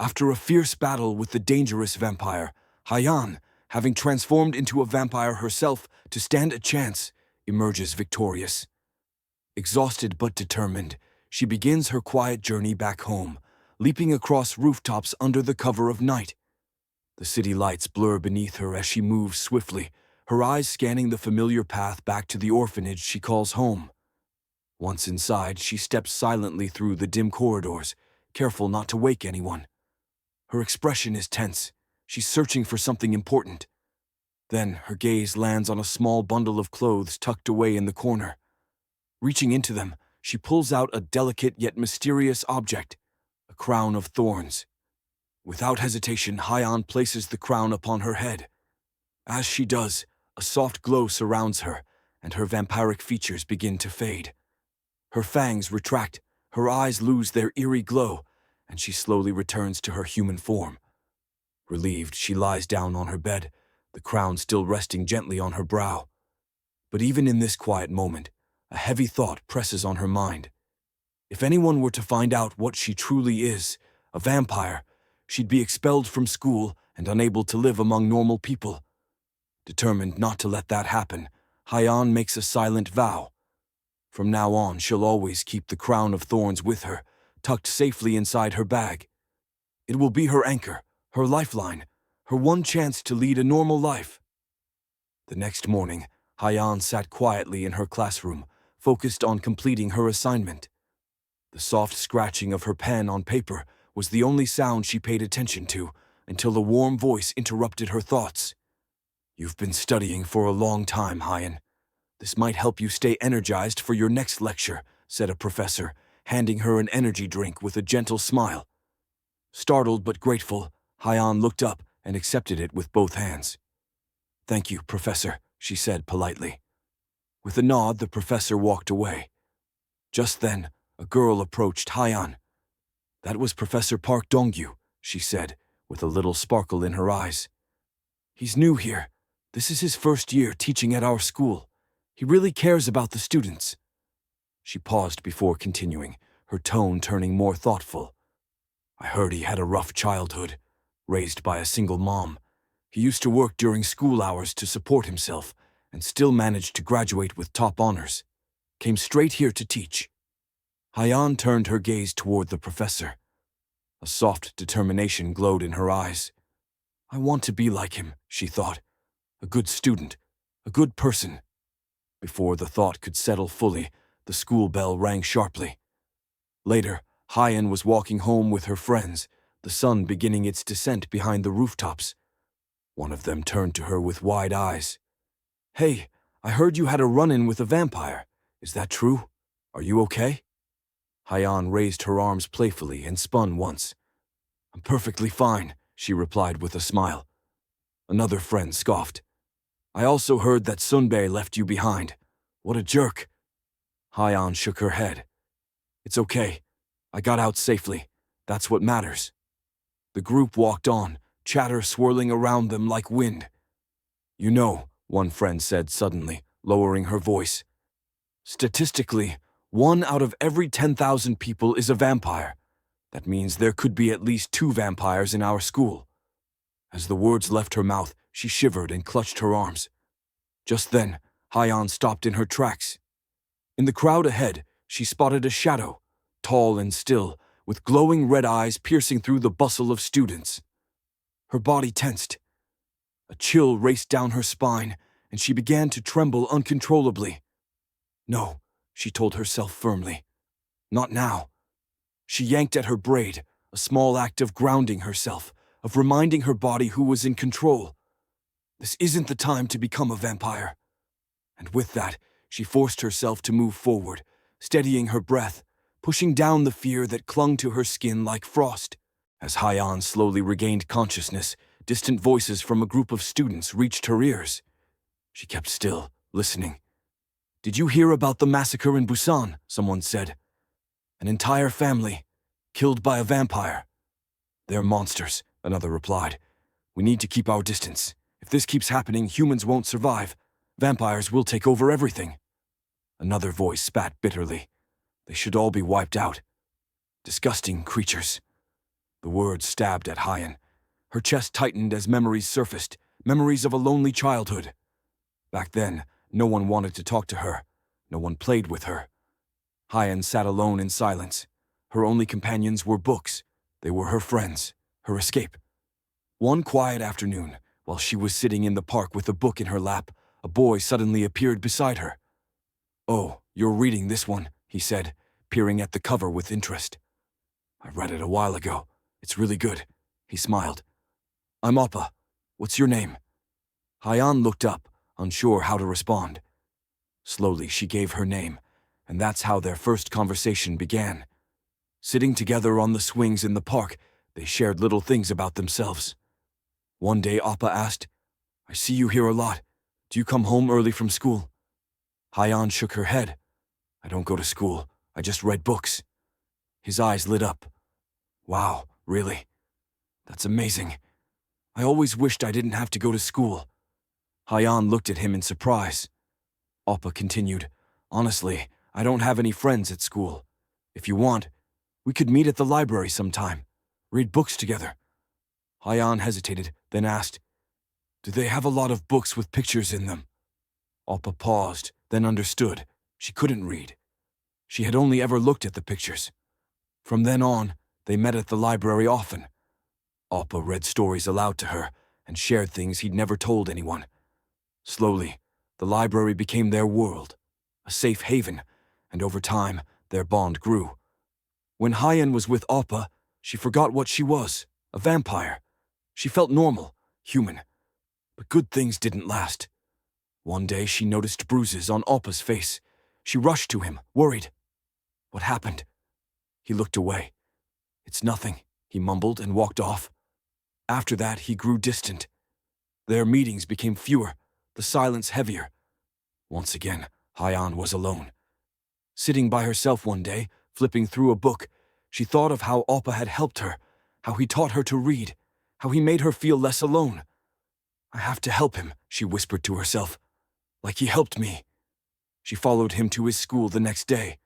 After a fierce battle with the dangerous vampire, Haiyan, having transformed into a vampire herself to stand a chance, emerges victorious. Exhausted but determined, she begins her quiet journey back home, leaping across rooftops under the cover of night. The city lights blur beneath her as she moves swiftly, her eyes scanning the familiar path back to the orphanage she calls home. Once inside, she steps silently through the dim corridors, careful not to wake anyone. Her expression is tense. She's searching for something important. Then her gaze lands on a small bundle of clothes tucked away in the corner. Reaching into them, she pulls out a delicate yet mysterious object, a crown of thorns. Without hesitation, Haiyan places the crown upon her head. As she does, a soft glow surrounds her, and her vampiric features begin to fade. Her fangs retract, her eyes lose their eerie glow, and she slowly returns to her human form. Relieved, she lies down on her bed, the crown still resting gently on her brow. But even in this quiet moment, a heavy thought presses on her mind. If anyone were to find out what she truly is, a vampire, she'd be expelled from school and unable to live among normal people. Determined not to let that happen, Haiyan makes a silent vow. From now on, she'll always keep the crown of thorns with her, tucked safely inside her bag. It will be her anchor, her lifeline, her one chance to lead a normal life. The next morning, Haiyan sat quietly in her classroom, focused on completing her assignment. The soft scratching of her pen on paper was the only sound she paid attention to until a warm voice interrupted her thoughts. "You've been studying for a long time, Haiyan. This might help you stay energized for your next lecture," said a professor, handing her an energy drink with a gentle smile. Startled but grateful, Haiyan looked up and accepted it with both hands. "Thank you, Professor," she said politely. With a nod, the professor walked away. Just then, a girl approached Haiyan. "That was Professor Park Dongyu," she said, with a little sparkle in her eyes. "He's new here. This is his first year teaching at our school. He really cares about the students." She paused before continuing, her tone turning more thoughtful. "I heard he had a rough childhood, raised by a single mom. He used to work during school hours to support himself, and still managed to graduate with top honors. Came straight here to teach." Haiyan turned her gaze toward the professor. A soft determination glowed in her eyes. "I want to be like him," she thought. "A good student, a good person." Before the thought could settle fully, the school bell rang sharply. Later, Haiyan was walking home with her friends, the sun beginning its descent behind the rooftops. One of them turned to her with wide eyes. "Hey, I heard you had a run-in with a vampire. Is that true? Are you okay?" Haiyan raised her arms playfully and spun once. "I'm perfectly fine," she replied with a smile. Another friend scoffed. "I also heard that Sunbei left you behind. What a jerk." Haiyan shook her head. "It's okay. I got out safely. That's what matters." The group walked on, chatter swirling around them like wind. "You know," one friend said suddenly, lowering her voice, "statistically, 1 out of every 10,000 people is a vampire. That means there could be at least 2 vampires in our school." As the words left her mouth, she shivered and clutched her arms. Just then, Haiyan stopped in her tracks. In the crowd ahead, she spotted a shadow, tall and still, with glowing red eyes piercing through the bustle of students. Her body tensed. A chill raced down her spine, and she began to tremble uncontrollably. "No," she told herself firmly. "Not now." She yanked at her braid, a small act of grounding herself, of reminding her body who was in control. This isn't the time to become a vampire. And with that, she forced herself to move forward, steadying her breath, pushing down the fear that clung to her skin like frost. As Haiyan slowly regained consciousness, distant voices from a group of students reached her ears. She kept still, listening. "Did you hear about the massacre in Busan?" someone said. "An entire family, killed by a vampire." "They're monsters," another replied. "We need to keep our distance. If this keeps happening, humans won't survive. Vampires will take over everything." Another voice spat bitterly. "They should all be wiped out. Disgusting creatures." The words stabbed at Haiyan. Her chest tightened as memories surfaced, memories of a lonely childhood. Back then, no one wanted to talk to her. No one played with her. Haiyan sat alone in silence. Her only companions were books. They were her friends, her escape. One quiet afternoon, while she was sitting in the park with a book in her lap, a boy suddenly appeared beside her. "Oh, you're reading this one," he said, peering at the cover with interest. "I read it a while ago. It's really good," he smiled. "I'm Appa. What's your name?" Haiyan looked up, unsure how to respond. Slowly, she gave her name, and that's how their first conversation began. Sitting together on the swings in the park, they shared little things about themselves. One day, Appa asked, "I see you here a lot. Do you come home early from school?" Haiyan shook her head. "I don't go to school. I just read books." His eyes lit up. "Wow, really? That's amazing. I always wished I didn't have to go to school." Haiyan looked at him in surprise. Appa continued, "Honestly, I don't have any friends at school. If you want, we could meet at the library sometime, read books together." Haiyan hesitated, then asked, "Do they have a lot of books with pictures in them?" Appa paused, then understood. She couldn't read. She had only ever looked at the pictures. From then on, they met at the library often. Appa read stories aloud to her and shared things he'd never told anyone. Slowly, the library became their world, a safe haven, and over time, their bond grew. When Haiyan was with Appa, she forgot what she was, a vampire. She felt normal, human. But good things didn't last. One day, she noticed bruises on Appa's face. She rushed to him, worried. "What happened?" He looked away. "It's nothing," he mumbled and walked off. After that, he grew distant. Their meetings became fewer, the silence heavier. Once again, Haiyan was alone. Sitting by herself one day, flipping through a book, she thought of how Appa had helped her, how he taught her to read, how he made her feel less alone. "I have to help him," she whispered to herself, "like he helped me." She followed him to his school the next day.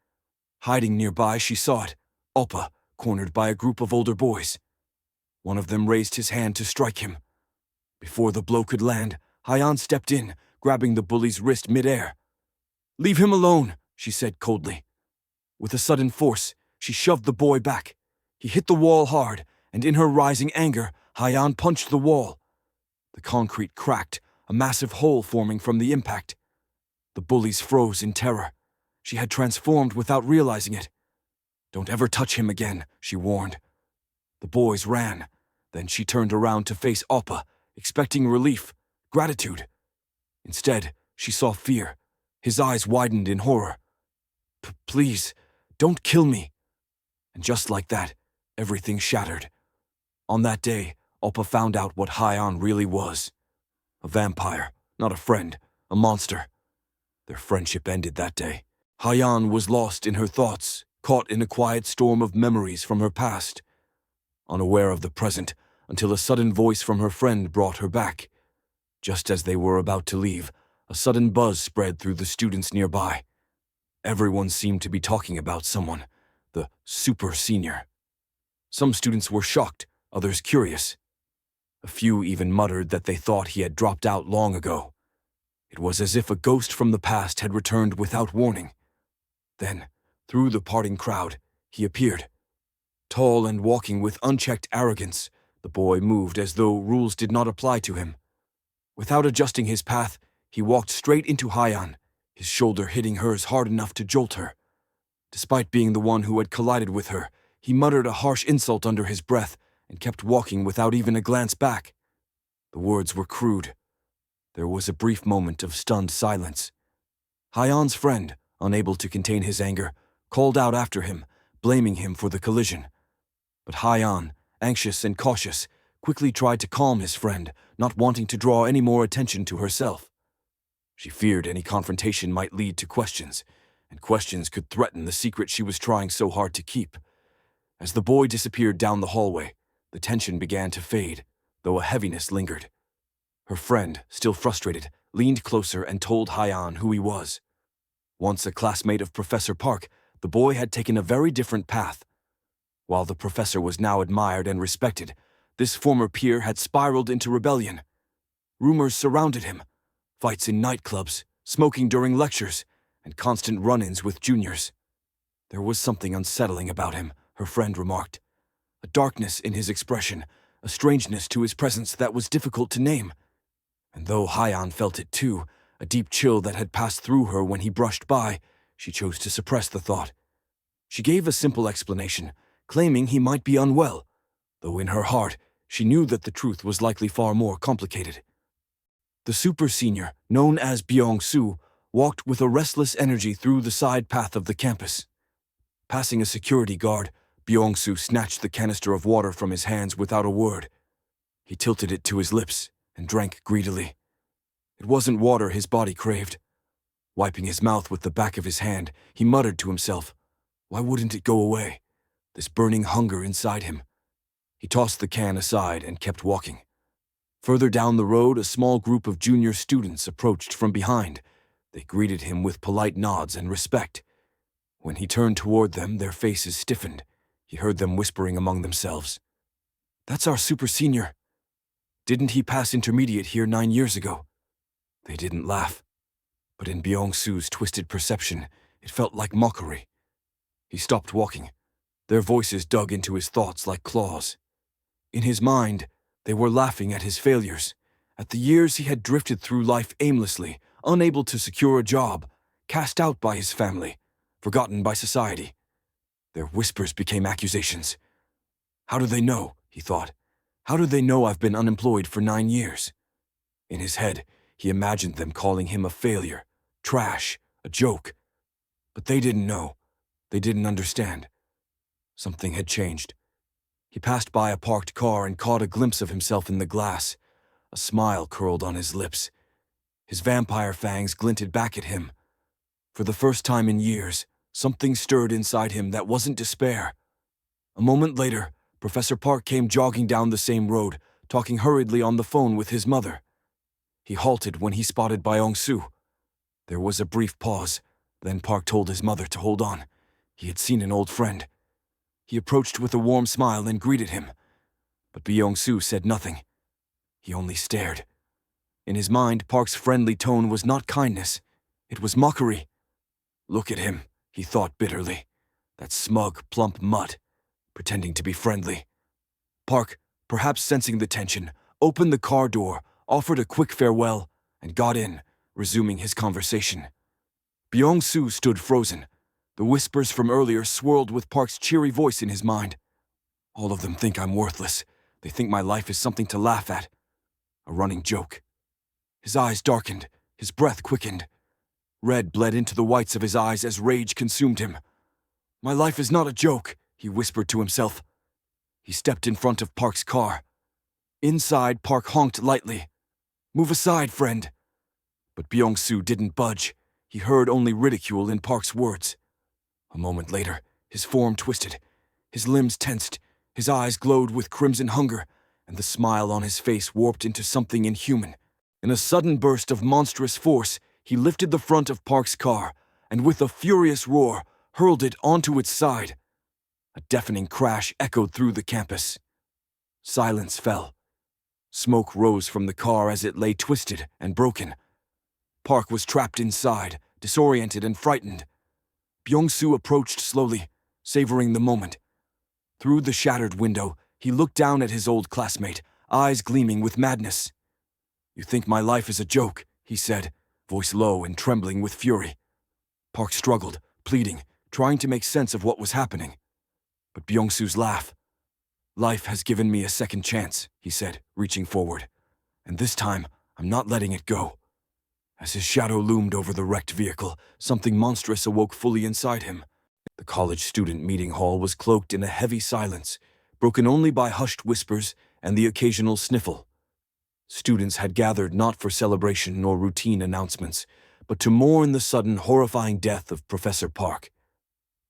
Hiding nearby, she saw it, Appa, cornered by a group of older boys. One of them raised his hand to strike him. Before the blow could land, Haiyan stepped in, grabbing the bully's wrist midair. "Leave him alone," she said coldly. With a sudden force, she shoved the boy back. He hit the wall hard, and in her rising anger, Haiyan punched the wall. The concrete cracked, a massive hole forming from the impact. The bullies froze in terror. She had transformed without realizing it. "Don't ever touch him again," she warned. The boys ran. Then she turned around to face Appa, expecting relief, gratitude. Instead, she saw fear. His eyes widened in horror. Please, don't kill me." And just like that, everything shattered. On that day, Appa found out what Haiyan really was. A vampire, not a friend, a monster. Their friendship ended that day. Haiyan was lost in her thoughts, caught in a quiet storm of memories from her past. Unaware of the present, until a sudden voice from her friend brought her back. Just as they were about to leave, a sudden buzz spread through the students nearby. Everyone seemed to be talking about someone, the super senior. Some students were shocked, others curious. A few even muttered that they thought he had dropped out long ago. It was as if a ghost from the past had returned without warning. Then, through the parting crowd, he appeared. Tall and walking with unchecked arrogance, the boy moved as though rules did not apply to him. Without adjusting his path, he walked straight into Haiyan, his shoulder hitting hers hard enough to jolt her. Despite being the one who had collided with her, he muttered a harsh insult under his breath and kept walking without even a glance back. The words were crude. There was a brief moment of stunned silence. Haiyan's friend, unable to contain his anger, called out after him, blaming him for the collision. But Haiyan, anxious and cautious, quickly tried to calm his friend, not wanting to draw any more attention to herself. She feared any confrontation might lead to questions, and questions could threaten the secret she was trying so hard to keep. As the boy disappeared down the hallway, the tension began to fade, though a heaviness lingered. Her friend, still frustrated, leaned closer and told Haiyan who he was. Once a classmate of Professor Park, the boy had taken a very different path. While the professor was now admired and respected, this former peer had spiraled into rebellion. Rumors surrounded him, fights in nightclubs, smoking during lectures, and constant run-ins with juniors. There was something unsettling about him, her friend remarked. A darkness in his expression, a strangeness to his presence that was difficult to name. And though Haiyan felt it too, a deep chill that had passed through her when he brushed by, she chose to suppress the thought. She gave a simple explanation, claiming he might be unwell, though in her heart she knew that the truth was likely far more complicated. The super senior, known as Byung-soo, walked with a restless energy through the side path of the campus. Passing a security guard, Byung-soo snatched the canister of water from his hands without a word. He tilted it to his lips and drank greedily. It wasn't water his body craved. Wiping his mouth with the back of his hand, he muttered to himself, "Why wouldn't it go away? This burning hunger inside him." He tossed the can aside and kept walking. Further down the road, a small group of junior students approached from behind. They greeted him with polite nods and respect. When he turned toward them, their faces stiffened. He heard them whispering among themselves. "That's our super senior. Didn't he pass intermediate here 9 years ago?" They didn't laugh. But in Byung-soo's twisted perception, it felt like mockery. He stopped walking. Their voices dug into his thoughts like claws. In his mind, they were laughing at his failures, at the years he had drifted through life aimlessly, unable to secure a job, cast out by his family, forgotten by society. Their whispers became accusations. "How do they know?" he thought. "How do they know I've been unemployed for 9 years?" In his head, he imagined them calling him a failure, trash, a joke. But they didn't know. They didn't understand. Something had changed. He passed by a parked car and caught a glimpse of himself in the glass. A smile curled on his lips. His vampire fangs glinted back at him. For the first time in years, something stirred inside him that wasn't despair. A moment later, Professor Park came jogging down the same road, talking hurriedly on the phone with his mother. He halted when he spotted Byung-soo. There was a brief pause, then Park told his mother to hold on. He had seen an old friend. He approached with a warm smile and greeted him. But Byung-soo said nothing. He only stared. In his mind, Park's friendly tone was not kindness. It was mockery. Look at him, he thought bitterly. That smug, plump mutt, pretending to be friendly. Park, perhaps sensing the tension, opened the car door, offered a quick farewell, and got in, resuming his conversation. Byung-soo stood frozen. The whispers from earlier swirled with Park's cheery voice in his mind. All of them think I'm worthless. They think my life is something to laugh at. A running joke. His eyes darkened, his breath quickened. Red bled into the whites of his eyes as rage consumed him. My life is not a joke, he whispered to himself. He stepped in front of Park's car. Inside, Park honked lightly. Move aside, friend. But Byung-soo didn't budge. He heard only ridicule in Park's words. A moment later, his form twisted. His limbs tensed. His eyes glowed with crimson hunger, and the smile on his face warped into something inhuman. In a sudden burst of monstrous force, he lifted the front of Park's car, and with a furious roar, hurled it onto its side. A deafening crash echoed through the campus. Silence fell. Smoke rose from the car as it lay twisted and broken. Park was trapped inside, disoriented and frightened. Byung-soo approached slowly, savoring the moment. Through the shattered window, he looked down at his old classmate, eyes gleaming with madness. You think my life is a joke, he said, voice low and trembling with fury. Park struggled, pleading, trying to make sense of what was happening. But Byung-soo's laugh. Life has given me a second chance, he said, reaching forward. And this time, I'm not letting it go. As his shadow loomed over the wrecked vehicle, something monstrous awoke fully inside him. The college student meeting hall was cloaked in a heavy silence, broken only by hushed whispers and the occasional sniffle. Students had gathered not for celebration nor routine announcements, but to mourn the sudden, horrifying death of Professor Park.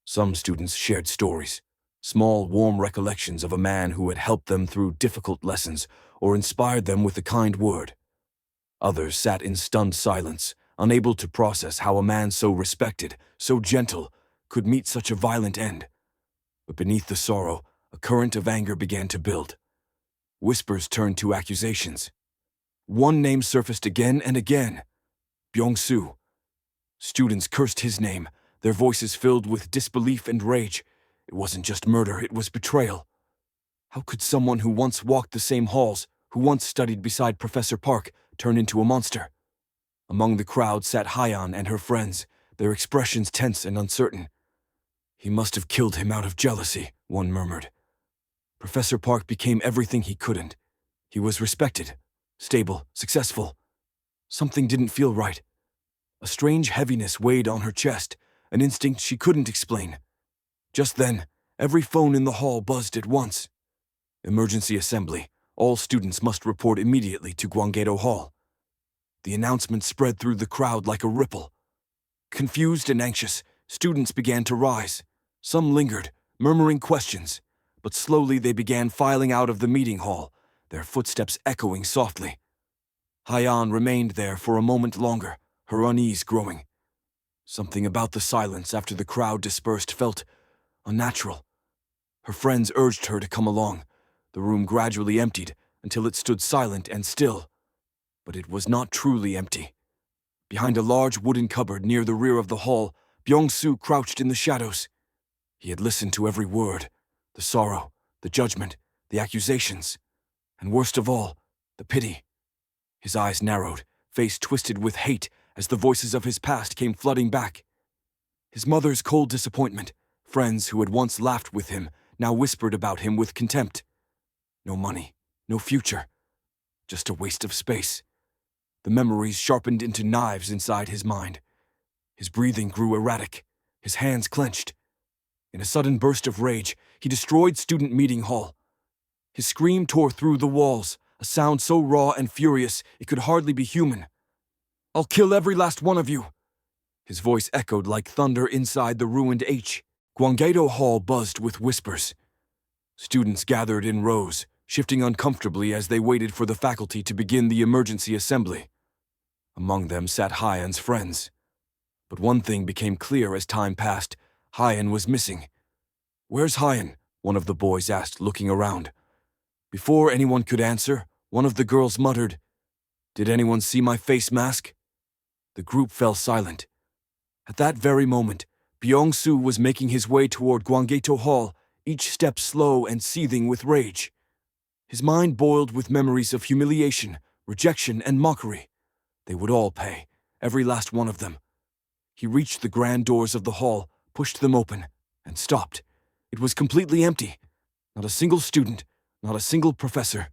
Some students shared stories, small, warm recollections of a man who had helped them through difficult lessons or inspired them with a kind word. Others sat in stunned silence, unable to process how a man so respected, so gentle, could meet such a violent end. But beneath the sorrow, A current of anger began to build. Whispers turned to accusations. One name surfaced again and again: Byung-soo. Students cursed his name, their voices filled with disbelief and rage. It wasn't just murder, it was betrayal. How could someone who once walked the same halls, who once studied beside Professor Park, turn into a monster? Among the crowd sat Haiyan and her friends, their expressions tense and uncertain. He must have killed him out of jealousy, one murmured. Professor Park became everything he couldn't. He was respected, stable, successful. Something didn't feel right. A strange heaviness weighed on her chest, an instinct she couldn't explain. Just then, every phone in the hall buzzed at once. Emergency assembly. All students must report immediately to Gwanggaedo Hall. The announcement spread through the crowd like a ripple. Confused and anxious, students began to rise. Some lingered, murmuring questions, but slowly they began filing out of the meeting hall, their footsteps echoing softly. Haiyan remained there for a moment longer, her unease growing. Something about the silence after the crowd dispersed felt unnatural. Her friends urged her to come along. The room gradually emptied until it stood silent and still. But it was not truly empty. Behind a large wooden cupboard near the rear of the hall, Byung-soo crouched in the shadows. He had listened to every word, the sorrow, the judgment, the accusations, and worst of all, the pity. His eyes narrowed, face twisted with hate as the voices of his past came flooding back. His mother's cold disappointment, friends who had once laughed with him, now whispered about him with contempt. No money, no future, just a waste of space. The memories sharpened into knives inside his mind. His breathing grew erratic, his hands clenched. In a sudden burst of rage, he destroyed Student Meeting Hall. His scream tore through the walls, a sound so raw and furious it could hardly be human. "I'll kill every last one of you!" His voice echoed like thunder inside the ruined Gwanggaedo Hall buzzed with whispers. Students gathered in rows, shifting uncomfortably as they waited for the faculty to begin the emergency assembly. Among them sat Haiyan's friends. But one thing became clear as time passed: Haiyan was missing. "Where's Haiyan?" one of the boys asked, looking around. Before anyone could answer, one of the girls muttered, "Did anyone see my face mask?" The group fell silent. At that very moment, Byung-soo was making his way toward Gwanggaedo Hall, each step slow and seething with rage. His mind boiled with memories of humiliation, rejection, and mockery. They would all pay, every last one of them. He reached the grand doors of the hall, pushed them open, and stopped. It was completely empty. Not a single student, not a single professor.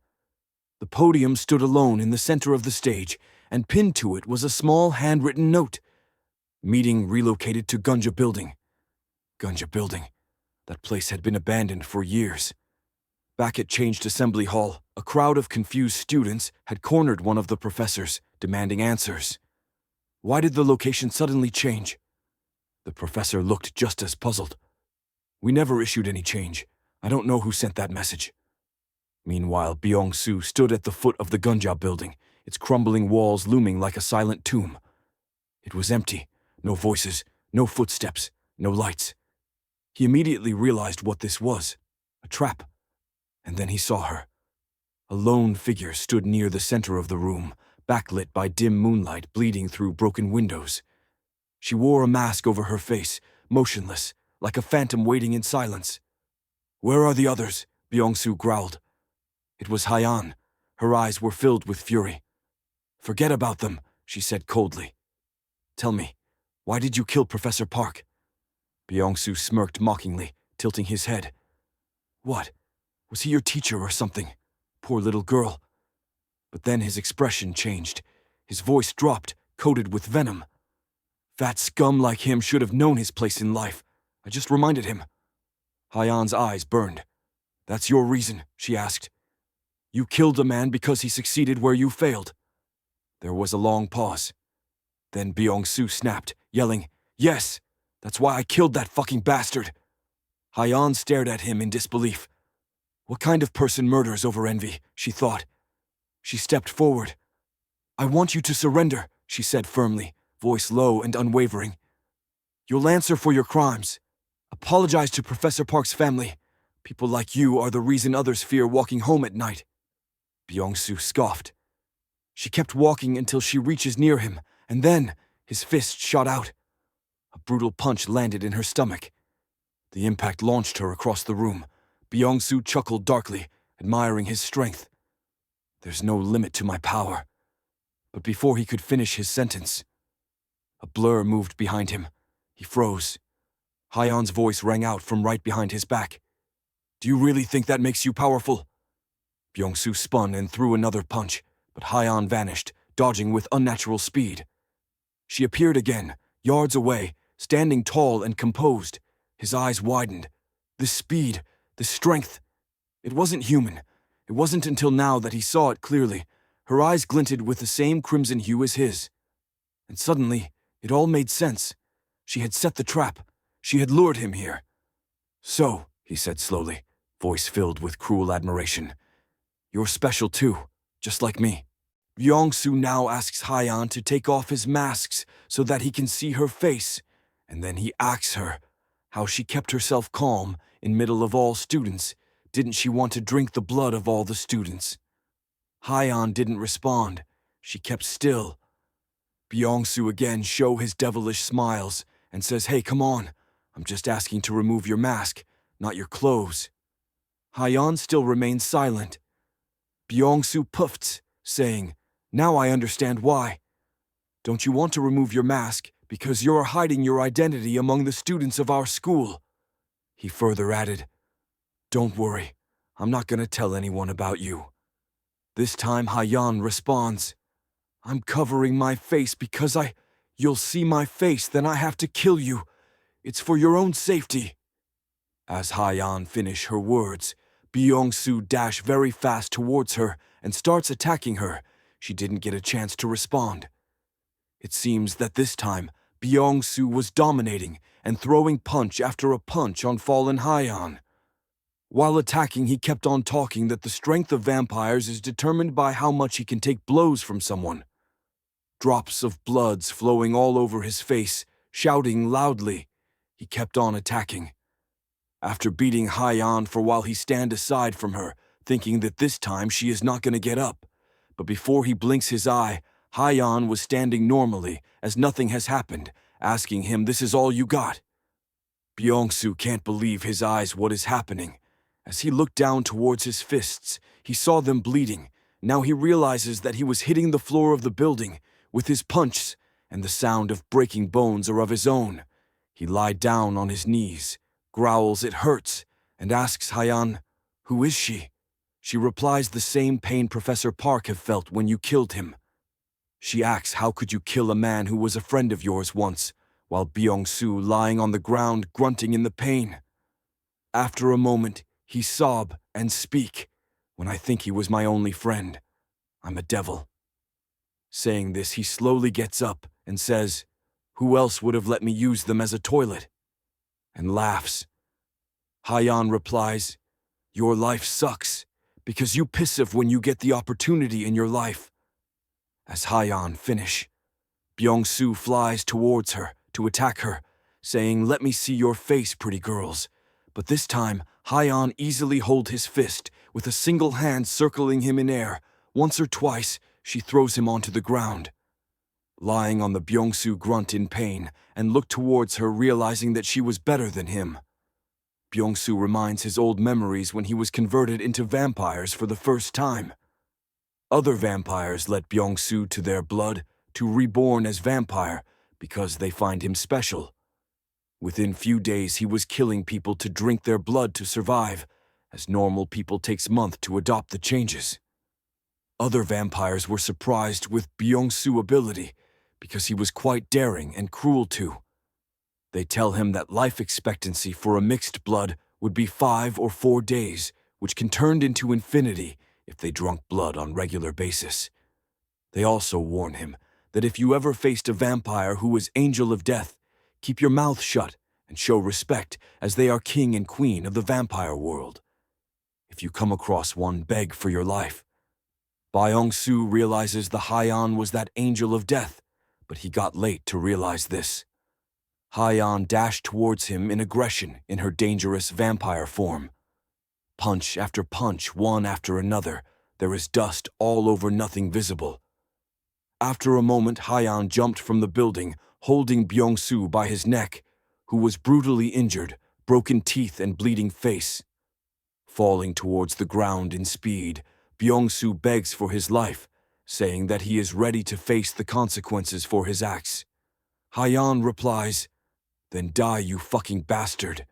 The podium stood alone in the center of the stage, and pinned to it was a small handwritten note. Meeting relocated to Gunja Building. Gunja Building. That place had been abandoned for years. Back at Changed Assembly Hall, a crowd of confused students had cornered one of the professors, demanding answers. Why did the location suddenly change? The professor looked just as puzzled. "We never issued any change. I don't know who sent that message." Meanwhile, Byung-soo stood at the foot of the Gunja Building, its crumbling walls looming like a silent tomb. It was empty, no voices, no footsteps, no lights. He immediately realized what this was: a trap. And then he saw her. A lone figure stood near the center of the room, backlit by dim moonlight bleeding through broken windows. She wore a mask over her face, motionless, like a phantom waiting in silence. "Where are the others?" Byung-soo growled. It was Haiyan. Her eyes were filled with fury. "Forget about them," she said coldly. "Tell me, why did you kill Professor Park?" Byung-soo smirked mockingly, tilting his head. "What? Was he your teacher or something? Poor little girl." But then his expression changed. His voice dropped, coated with venom. "Fat scum like him should have known his place in life. I just reminded him." Haiyan's eyes burned. "That's your reason?" she asked. "You killed a man because he succeeded where you failed." There was a long pause. Then Byung-soo snapped, yelling, "Yes! That's why I killed that fucking bastard!" Haiyan stared at him in disbelief. What kind of person murders over envy, she thought. She stepped forward. "I want you to surrender," she said firmly, voice low and unwavering. "You'll answer for your crimes. Apologize to Professor Park's family. People like you are the reason others fear walking home at night. Byung-soo scoffed. She kept walking until she reaches near him, and then his fist shot out. A brutal punch landed in her stomach. The impact launched her across the room. Byung-soo chuckled darkly, admiring his strength. There's no limit to my power. But before he could finish his sentence, a blur moved behind him. He froze. Haiyan's voice rang out from right behind his back. Do you really think that makes you powerful? Byung-soo spun and threw another punch, but Haiyan vanished, dodging with unnatural speed. She appeared again, yards away, standing tall and composed. His eyes widened. This speed, this strength. It wasn't human. It wasn't until now that he saw it clearly. Her eyes glinted with the same crimson hue as his. And suddenly, it all made sense. She had set the trap. She had lured him here. So, he said slowly, voice filled with cruel admiration, you're special too, just like me. Byung-soo now asks Haiyan to take off his masks so that he can see her face, and then he asks her how she kept herself calm in middle of all students. Didn't she want to drink the blood of all the students? Haiyan didn't respond. She kept still. Byung-soo again shows his devilish smiles and says, hey, come on. I'm just asking to remove your mask, not your clothes. Haiyan still remains silent. Byung-soo puffed, saying, now I understand why. Don't you want to remove your mask because you're hiding your identity among the students of our school? He further added, don't worry, I'm not going to tell anyone about you. This time Haiyan responds, I'm covering my face because you'll see my face, then I have to kill you. It's for your own safety. As Haiyan finished her words, Byung-soo dashed very fast towards her and starts attacking her. She didn't get a chance to respond. It seems that this time, Byung-soo was dominating and throwing punch after a punch on fallen Haiyan. While attacking, he kept on talking that the strength of vampires is determined by how much he can take blows from someone. Drops of blood flowing all over his face, shouting loudly. He kept on attacking. After beating Haiyan for a while, he stand aside from her, thinking that this time she is not going to get up. But before he blinks his eye, Haiyan was standing normally, as nothing has happened, asking him, this is all you got? Byung-soo can't believe his eyes what is happening. As he looked down towards his fists, he saw them bleeding. Now he realizes that he was hitting the floor of the building with his punches, and the sound of breaking bones are of his own. He lied down on his knees, growls it hurts, and asks Haiyan, who is she? She replies the same pain Professor Park have felt when you killed him. She asks how could you kill a man who was a friend of yours once, while Byung-soo lying on the ground grunting in the pain. After a moment, he sob and speak, when I think he was my only friend. I'm a devil. Saying this, he slowly gets up and says, who else would have let me use them as a toilet? And laughs. Haiyan replies, your life sucks, because you piss off when you get the opportunity in your life. As Haiyan finish, Byung-soo flies towards her to attack her, saying, let me see your face, pretty girls. But this time, Haiyan easily holds his fist, with a single hand circling him in air. Once or twice, she throws him onto the ground. Lying on the Byung-soo grunt in pain and looked towards her, realizing that she was better than him. Byung-soo reminds his old memories when he was converted into vampires for the first time. Other vampires let Byung-soo to their blood to reborn as vampire because they find him special. Within few days, he was killing people to drink their blood to survive, as normal people takes months to adopt the changes. Other vampires were surprised with Byung-soo's ability because he was quite daring and cruel too. They tell him that life expectancy for a mixed blood would be 5 or 4 days, which can turn into infinity if they drunk blood on regular basis. They also warn him that if you ever faced a vampire who was angel of death, keep your mouth shut and show respect, as they are king and queen of the vampire world. If you come across one, beg for your life. Byung-soo realizes the Haiyan was that angel of death, but he got late to realize this. Haiyan dashed towards him in aggression in her dangerous vampire form. Punch after punch, one after another, there is dust all over, nothing visible. After a moment, Haiyan jumped from the building, holding Byung-soo by his neck, who was brutally injured, broken teeth and bleeding face. Falling towards the ground in speed, Byung-soo begs for his life, saying that he is ready to face the consequences for his acts. Haiyan replies, "Then die, you fucking bastard."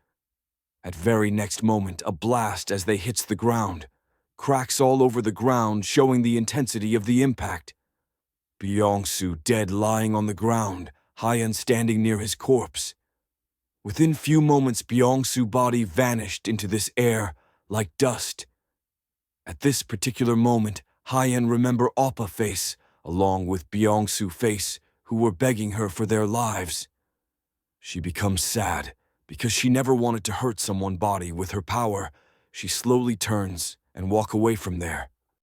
At very next moment, a blast as they hits the ground. Cracks all over the ground, showing the intensity of the impact. Byung-soo dead lying on the ground, Haiyan standing near his corpse. Within few moments, Byung-soo's body vanished into this air like dust. At this particular moment, Haiyan remember Oppa face, along with Byung-soo face, who were begging her for their lives. She becomes sad, because she never wanted to hurt someone's body with her power. She slowly turns and walk away from there.